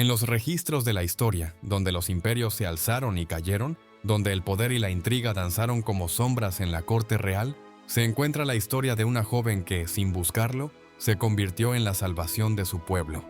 En los registros de la historia, donde los imperios se alzaron y cayeron, donde el poder y la intriga danzaron como sombras en la corte real, se encuentra la historia de una joven que, sin buscarlo, se convirtió en la salvación de su pueblo.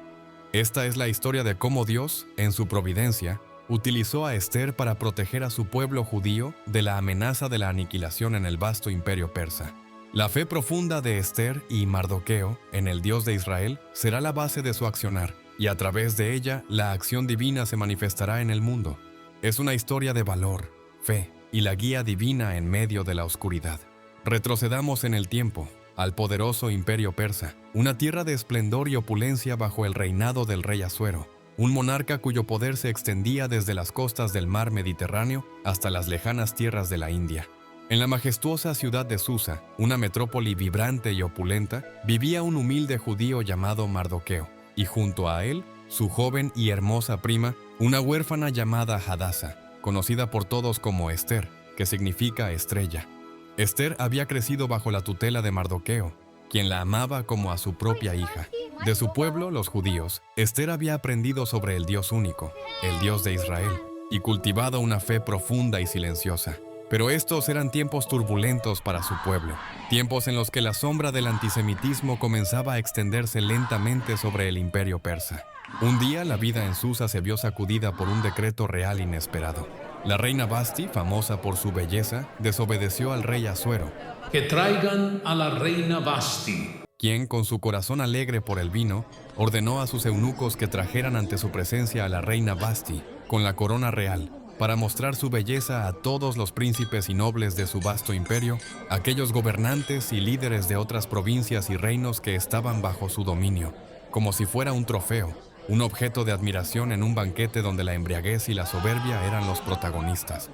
Esta es la historia de cómo Dios, en su providencia, utilizó a Esther para proteger a su pueblo judío de la amenaza de la aniquilación en el vasto imperio persa. La fe profunda de Esther y Mardoqueo en el Dios de Israel será la base de su accionar, y a través de ella la acción divina se manifestará en el mundo. Es una historia de valor, fe y la guía divina en medio de la oscuridad. Retrocedamos en el tiempo, al poderoso imperio persa, una tierra de esplendor y opulencia bajo el reinado del rey Asuero, un monarca cuyo poder se extendía desde las costas del mar Mediterráneo hasta las lejanas tierras de la India. En la majestuosa ciudad de Susa, una metrópoli vibrante y opulenta, vivía un humilde judío llamado Mardoqueo, y junto a él, su joven y hermosa prima, una huérfana llamada Hadasa, conocida por todos como Esther, que significa estrella. Esther había crecido bajo la tutela de Mardoqueo, quien la amaba como a su propia hija. De su pueblo, los judíos, Esther había aprendido sobre el Dios único, el Dios de Israel, y cultivado una fe profunda y silenciosa. Pero estos eran tiempos turbulentos para su pueblo, tiempos en los que la sombra del antisemitismo comenzaba a extenderse lentamente sobre el imperio persa. Un día la vida en Susa se vio sacudida por un decreto real inesperado. La reina Vasti, famosa por su belleza, desobedeció al rey Asuero. Que traigan a la reina Vasti, Quien, con su corazón alegre por el vino, ordenó a sus eunucos que trajeran ante su presencia a la reina Vasti, con la corona real, para mostrar su belleza a todos los príncipes y nobles de su vasto imperio, aquellos gobernantes y líderes de otras provincias y reinos que estaban bajo su dominio, como si fuera un trofeo, un objeto de admiración en un banquete donde la embriaguez y la soberbia eran los protagonistas.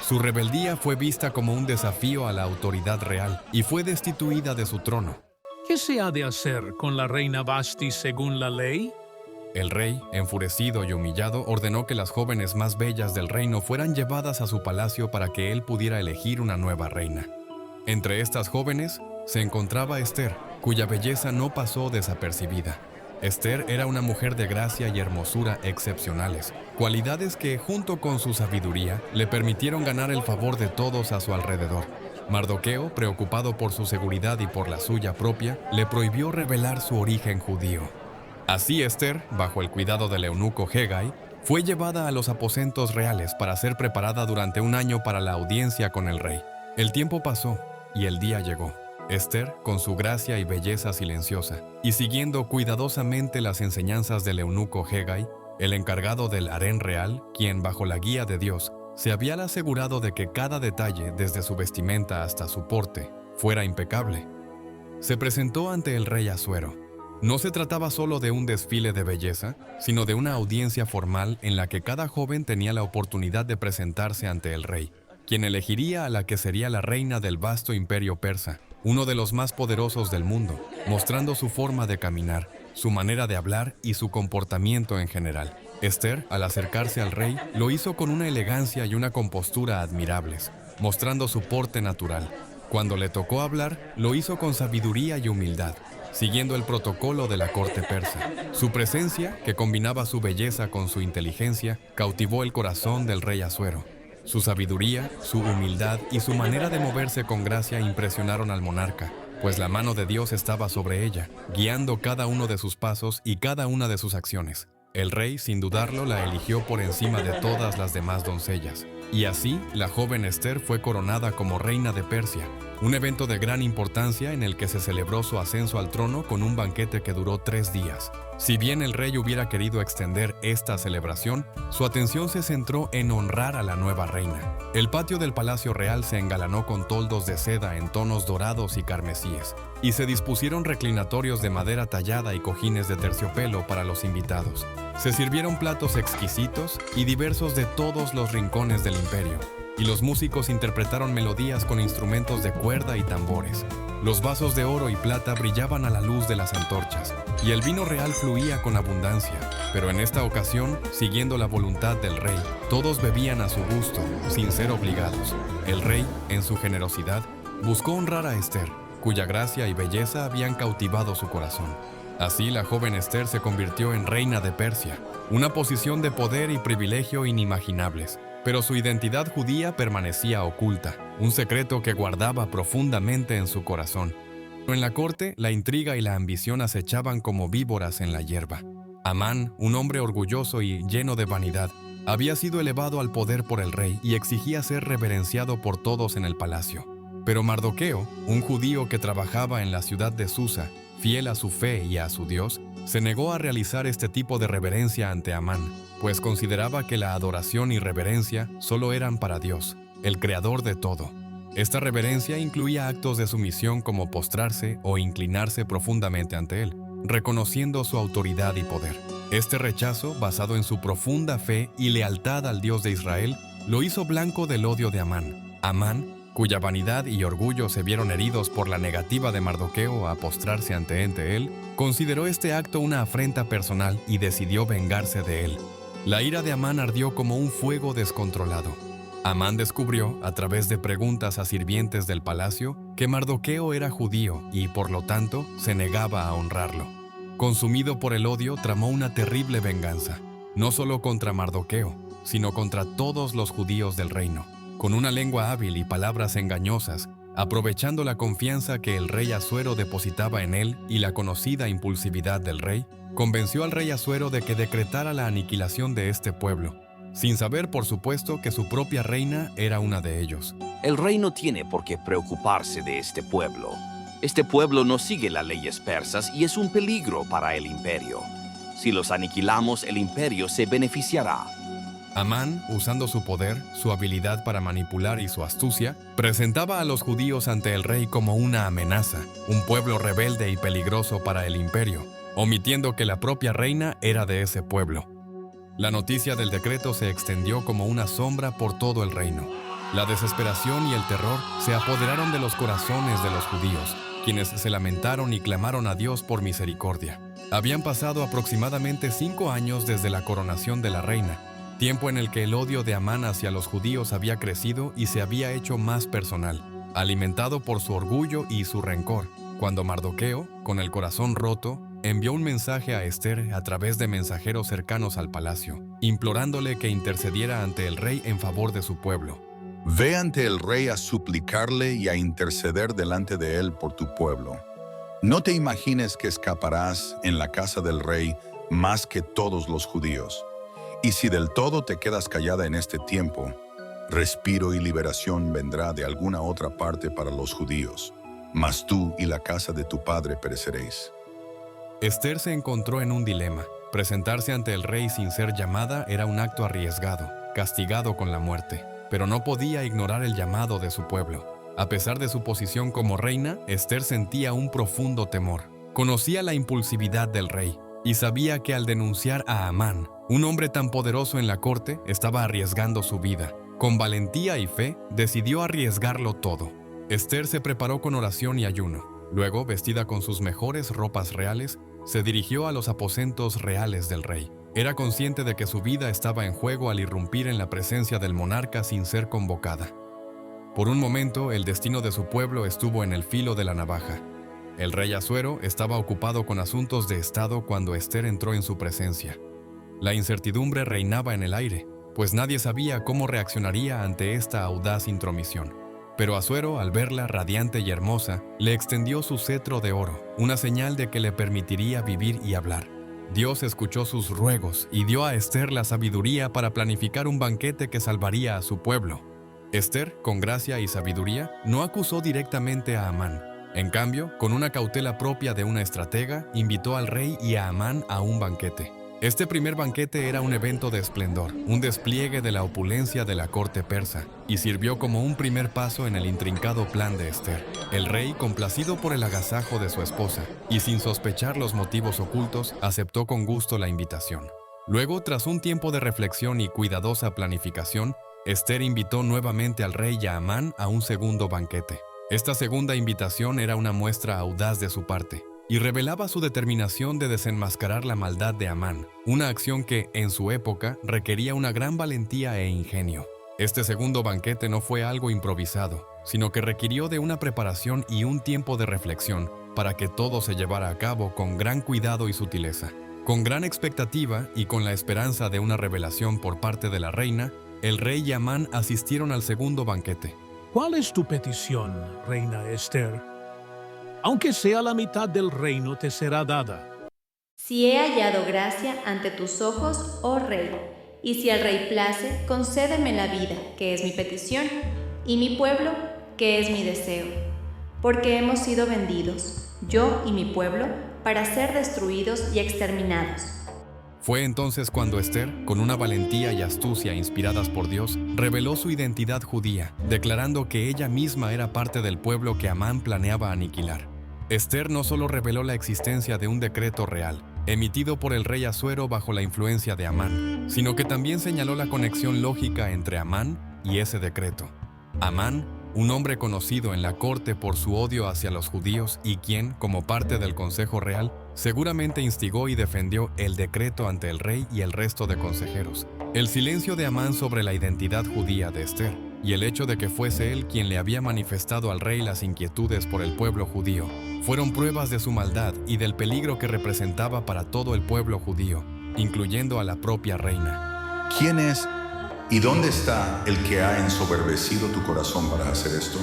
Su rebeldía fue vista como un desafío a la autoridad real y fue destituida de su trono. ¿qué se ha de hacer con la reina Vasti según la ley? El rey, enfurecido y humillado, ordenó que las jóvenes más bellas del reino fueran llevadas a su palacio para que él pudiera elegir una nueva reina. Entre estas jóvenes se encontraba Esther, cuya belleza no pasó desapercibida. Esther era una mujer de gracia y hermosura excepcionales, cualidades que, junto con su sabiduría, le permitieron ganar el favor de todos a su alrededor. Mardoqueo, preocupado por su seguridad y por la suya propia, le prohibió revelar su origen judío. Así Esther, bajo el cuidado del eunuco Hegai, fue llevada a los aposentos reales para ser preparada durante un año para la audiencia con el rey. El tiempo pasó y el día llegó. Esther, con su gracia y belleza silenciosa, y siguiendo cuidadosamente las enseñanzas del eunuco Hegai, el encargado del harén real, quien, bajo la guía de Dios, se había asegurado de que cada detalle, desde su vestimenta hasta su porte, fuera impecable, se presentó ante el rey Asuero. No se trataba solo de un desfile de belleza, sino de una audiencia formal en la que cada joven tenía la oportunidad de presentarse ante el rey, quien elegiría a la que sería la reina del vasto imperio persa, uno de los más poderosos del mundo, mostrando su forma de caminar, su manera de hablar y su comportamiento en general. Esther, al acercarse al rey, lo hizo con una elegancia y una compostura admirables, mostrando su porte natural. Cuando le tocó hablar, lo hizo con sabiduría y humildad, siguiendo el protocolo de la corte persa. Su presencia, que combinaba su belleza con su inteligencia, cautivó el corazón del rey Asuero. Su sabiduría, su humildad y su manera de moverse con gracia impresionaron al monarca, pues la mano de Dios estaba sobre ella, guiando cada uno de sus pasos y cada una de sus acciones. El rey, sin dudarlo, la eligió por encima de todas las demás doncellas. Y así, la joven Esther fue coronada como reina de Persia, un evento de gran importancia en el que se celebró su ascenso al trono con un banquete que duró 3 días. Si bien el rey hubiera querido extender esta celebración, su atención se centró en honrar a la nueva reina. El patio del Palacio Real se engalanó con toldos de seda en tonos dorados y carmesíes, y se dispusieron reclinatorios de madera tallada y cojines de terciopelo para los invitados. Se sirvieron platos exquisitos y diversos de todos los rincones del imperio, y los músicos interpretaron melodías con instrumentos de cuerda y tambores. Los vasos de oro y plata brillaban a la luz de las antorchas, y el vino real fluía con abundancia. Pero en esta ocasión, siguiendo la voluntad del rey, todos bebían a su gusto, sin ser obligados. El rey, en su generosidad, buscó honrar a Esther, cuya gracia y belleza habían cautivado su corazón. Así, la joven Esther se convirtió en reina de Persia, una posición de poder y privilegio inimaginables. Pero su identidad judía permanecía oculta, un secreto que guardaba profundamente en su corazón. En la corte, la intriga y la ambición acechaban como víboras en la hierba. Amán, un hombre orgulloso y lleno de vanidad, había sido elevado al poder por el rey y exigía ser reverenciado por todos en el palacio. Pero Mardoqueo, un judío que trabajaba en la ciudad de Susa, fiel a su fe y a su Dios, se negó a realizar este tipo de reverencia ante Amán, pues consideraba que la adoración y reverencia solo eran para Dios, el creador de todo. Esta reverencia incluía actos de sumisión como postrarse o inclinarse profundamente ante él, reconociendo su autoridad y poder. Este rechazo, basado en su profunda fe y lealtad al Dios de Israel, lo hizo blanco del odio de Amán. Amán, cuya vanidad y orgullo se vieron heridos por la negativa de Mardoqueo a postrarse ante él, consideró este acto una afrenta personal y decidió vengarse de él. La ira de Amán ardió como un fuego descontrolado. Amán descubrió, a través de preguntas a sirvientes del palacio, que Mardoqueo era judío y, por lo tanto, se negaba a honrarlo. Consumido por el odio, tramó una terrible venganza, no solo contra Mardoqueo, sino contra todos los judíos del reino. Con una lengua hábil y palabras engañosas, aprovechando la confianza que el rey Asuero depositaba en él y la conocida impulsividad del rey, convenció al rey Asuero de que decretara la aniquilación de este pueblo, sin saber, por supuesto, que su propia reina era una de ellos. El rey no tiene por qué preocuparse de este pueblo. Este pueblo no sigue las leyes persas y es un peligro para el imperio. Si los aniquilamos, el imperio se beneficiará. Amán, usando su poder, su habilidad para manipular y su astucia, presentaba a los judíos ante el rey como una amenaza, un pueblo rebelde y peligroso para el imperio, omitiendo que la propia reina era de ese pueblo. La noticia del decreto se extendió como una sombra por todo el reino. La desesperación y el terror se apoderaron de los corazones de los judíos, quienes se lamentaron y clamaron a Dios por misericordia. Habían pasado aproximadamente 5 años desde la coronación de la reina, tiempo en el que el odio de Amán hacia los judíos había crecido y se había hecho más personal, alimentado por su orgullo y su rencor, cuando Mardoqueo, con el corazón roto, envió un mensaje a Esther a través de mensajeros cercanos al palacio, implorándole que intercediera ante el rey en favor de su pueblo. Ve ante el rey a suplicarle y a interceder delante de él por tu pueblo. No te imagines que escaparás en la casa del rey más que todos los judíos. Y si del todo te quedas callada en este tiempo, respiro y liberación vendrá de alguna otra parte para los judíos, mas tú y la casa de tu padre pereceréis. Esther se encontró en un dilema. Presentarse ante el rey sin ser llamada era un acto arriesgado, castigado con la muerte, pero no podía ignorar el llamado de su pueblo. A pesar de su posición como reina, Esther sentía un profundo temor. Conocía la impulsividad del rey y sabía que al denunciar a Amán, un hombre tan poderoso en la corte, estaba arriesgando su vida. Con valentía y fe, decidió arriesgarlo todo. Esther se preparó con oración y ayuno. Luego, vestida con sus mejores ropas reales, se dirigió a los aposentos reales del rey. Era consciente de que su vida estaba en juego al irrumpir en la presencia del monarca sin ser convocada. Por un momento, el destino de su pueblo estuvo en el filo de la navaja. El rey Asuero estaba ocupado con asuntos de estado cuando Esther entró en su presencia. La incertidumbre reinaba en el aire, pues nadie sabía cómo reaccionaría ante esta audaz intromisión. Pero Asuero, al verla radiante y hermosa, le extendió su cetro de oro, una señal de que le permitiría vivir y hablar. Dios escuchó sus ruegos y dio a Esther la sabiduría para planificar un banquete que salvaría a su pueblo. Esther, con gracia y sabiduría, no acusó directamente a Amán. En cambio, con una cautela propia de una estratega, invitó al rey y a Amán a un banquete. Este primer banquete era un evento de esplendor, un despliegue de la opulencia de la corte persa, y sirvió como un primer paso en el intrincado plan de Esther. El rey, complacido por el agasajo de su esposa, y sin sospechar los motivos ocultos, aceptó con gusto la invitación. Luego, tras un tiempo de reflexión y cuidadosa planificación, Esther invitó nuevamente al rey y a Amán a un segundo banquete. Esta segunda invitación era una muestra audaz de su parte, y revelaba su determinación de desenmascarar la maldad de Amán, una acción que, en su época, requería una gran valentía e ingenio. Este segundo banquete no fue algo improvisado, sino que requirió de una preparación y un tiempo de reflexión, para que todo se llevara a cabo con gran cuidado y sutileza. Con gran expectativa y con la esperanza de una revelación por parte de la reina, el rey y Amán asistieron al segundo banquete. ¿Cuál es tu petición, reina Esther? Aunque sea la mitad del reino te será dada. Si he hallado gracia ante tus ojos, oh rey, y si al rey place, concédeme la vida, que es mi petición, y mi pueblo, que es mi deseo. Porque hemos sido vendidos, yo y mi pueblo, para ser destruidos y exterminados. Fue entonces cuando Esther, con una valentía y astucia inspiradas por Dios, reveló su identidad judía, declarando que ella misma era parte del pueblo que Amán planeaba aniquilar. Esther no solo reveló la existencia de un decreto real, emitido por el rey Asuero bajo la influencia de Amán, sino que también señaló la conexión lógica entre Amán y ese decreto. Amán, un hombre conocido en la corte por su odio hacia los judíos y quien, como parte del Consejo Real, seguramente instigó y defendió el decreto ante el rey y el resto de consejeros. El silencio de Amán sobre la identidad judía de Esther y el hecho de que fuese él quien le había manifestado al rey las inquietudes por el pueblo judío fueron pruebas de su maldad y del peligro que representaba para todo el pueblo judío, incluyendo a la propia reina. ¿Quién es y dónde está el que ha ensoberbecido tu corazón para hacer esto?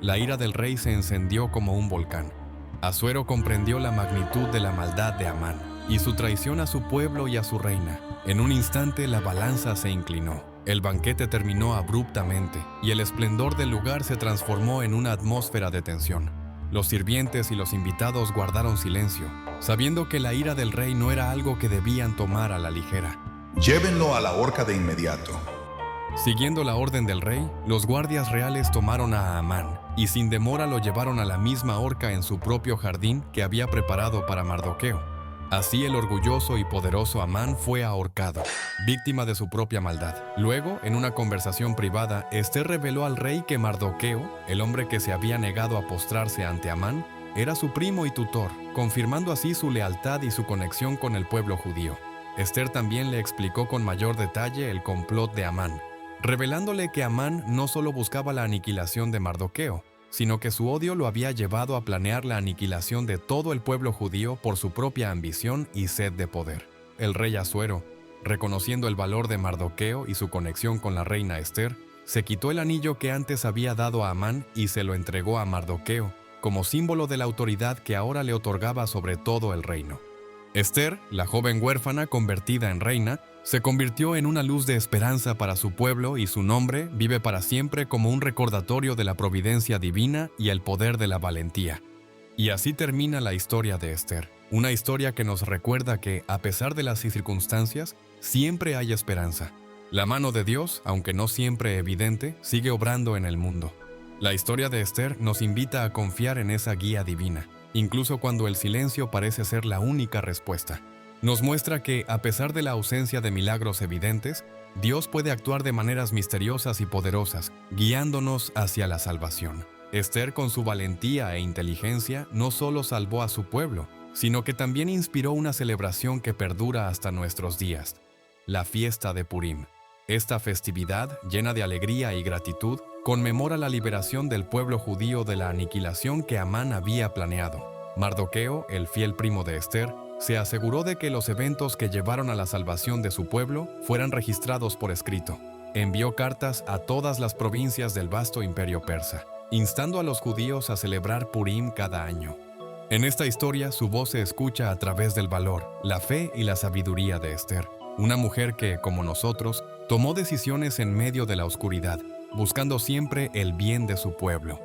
La ira del rey se encendió como un volcán. Asuero comprendió la magnitud de la maldad de Amán y su traición a su pueblo y a su reina. En un instante la balanza se inclinó. El banquete terminó abruptamente y el esplendor del lugar se transformó en una atmósfera de tensión. Los sirvientes y los invitados guardaron silencio, sabiendo que la ira del rey no era algo que debían tomar a la ligera. Llévenlo a la horca de inmediato. Siguiendo la orden del rey, los guardias reales tomaron a Amán y sin demora lo llevaron a la misma horca en su propio jardín que había preparado para Mardoqueo. Así el orgulloso y poderoso Amán fue ahorcado, víctima de su propia maldad. Luego, en una conversación privada, Esther reveló al rey que Mardoqueo, el hombre que se había negado a postrarse ante Amán, era su primo y tutor, confirmando así su lealtad y su conexión con el pueblo judío. Esther también le explicó con mayor detalle el complot de Amán, revelándole que Amán no solo buscaba la aniquilación de Mardoqueo, sino que su odio lo había llevado a planear la aniquilación de todo el pueblo judío por su propia ambición y sed de poder. El rey Asuero, reconociendo el valor de Mardoqueo y su conexión con la reina Esther, se quitó el anillo que antes había dado a Amán y se lo entregó a Mardoqueo, como símbolo de la autoridad que ahora le otorgaba sobre todo el reino. Esther, la joven huérfana convertida en reina, se convirtió en una luz de esperanza para su pueblo y su nombre vive para siempre como un recordatorio de la providencia divina y el poder de la valentía. Y así termina la historia de Esther, una historia que nos recuerda que, a pesar de las circunstancias, siempre hay esperanza. La mano de Dios, aunque no siempre evidente, sigue obrando en el mundo. La historia de Esther nos invita a confiar en esa guía divina, incluso cuando el silencio parece ser la única respuesta. Nos muestra que, a pesar de la ausencia de milagros evidentes, Dios puede actuar de maneras misteriosas y poderosas, guiándonos hacia la salvación. Esther, con su valentía e inteligencia, no solo salvó a su pueblo, sino que también inspiró una celebración que perdura hasta nuestros días, la fiesta de Purim. Esta festividad, llena de alegría y gratitud, conmemora la liberación del pueblo judío de la aniquilación que Amán había planeado. Mardoqueo, el fiel primo de Esther, se aseguró de que los eventos que llevaron a la salvación de su pueblo fueran registrados por escrito. Envió cartas a todas las provincias del vasto imperio persa, instando a los judíos a celebrar Purim cada año. En esta historia, su voz se escucha a través del valor, la fe y la sabiduría de Esther, una mujer que, como nosotros, tomó decisiones en medio de la oscuridad, buscando siempre el bien de su pueblo.